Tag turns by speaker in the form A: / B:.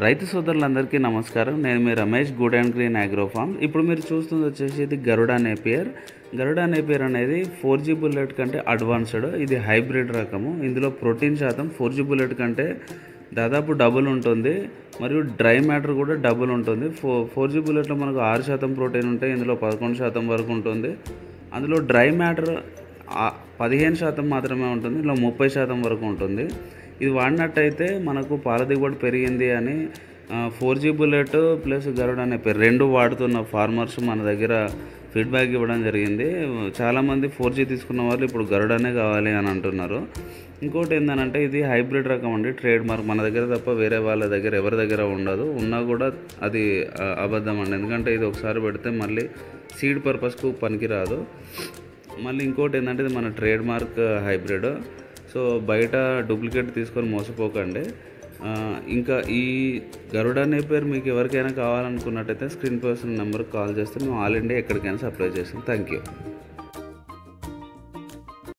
A: రైతు సోదరులందరికీ నమస్కారం. నేను మీ Ramesh good and green agro farm. ఇప్పుడు మీరు చూస్తుంది వచ్చేసి ఇది గరుడా నేపియర్. గరుడా నేపియర్ అనేది 4G బుల్లెట్ కంటే అడ్వాన్స్డ్. ఇది హైబ్రిడ్ రకము. ఇందులో ప్రోటీన్ శాతం 4G బుల్లెట్ కంటే దాదాపు డబుల్ ఉంటుంది, మరియు డ్రై మ్యాటర్ కూడా డబుల్ ఉంటుంది. 4G బుల్లెట్లో మనకు 6% ప్రోటీన్ ఉంటే ఇందులో 11% వరకు ఉంటుంది. అందులో డ్రై మ్యాటర్ 15% మాత్రమే ఉంటుంది, ఇందులో 30% వరకు ఉంటుంది. ఇది వాడినట్టయితే మనకు పాల దిగుబడి పెరిగింది అని 4G bullet plus Garuda Napier రెండు వాడుతున్న ఫార్మర్స్ మన దగ్గర ఫీడ్బ్యాక్ ఇవ్వడం జరిగింది. చాలామంది 4G తీసుకున్న వాళ్ళు ఇప్పుడు గరుడానే కావాలి అని అంటున్నారు. ఇంకోటి ఏంటంటే ఇది హైబ్రిడ్ రకం అండి, ట్రేడ్ మార్క్. మన దగ్గర తప్ప వేరే వాళ్ళ దగ్గర ఎవరి దగ్గర ఉండదు. ఉన్నా కూడా అది అబద్ధం అండి, ఎందుకంటే ఇది ఒకసారి పెడితే మళ్ళీ సీడ్ పర్పస్కు పనికిరాదు. మళ్ళీ ఇంకోటి ఏంటంటే ఇది మన ట్రేడ్ మార్క్ హైబ్రిడ్. సో బయట డూప్లికేట్ తీసుకొని మోసపోకండి. ఇంకా ఈ గరుడా నేపియర్ మీకు ఎవరికైనా కావాలనుకున్నట్టయితే స్క్రీన్ పర్సన్ నెంబర్కి కాల్ చేస్తే మేము ఆల్ ఇండియా ఎక్కడికైనా సప్లై చేస్తాం. Thank you.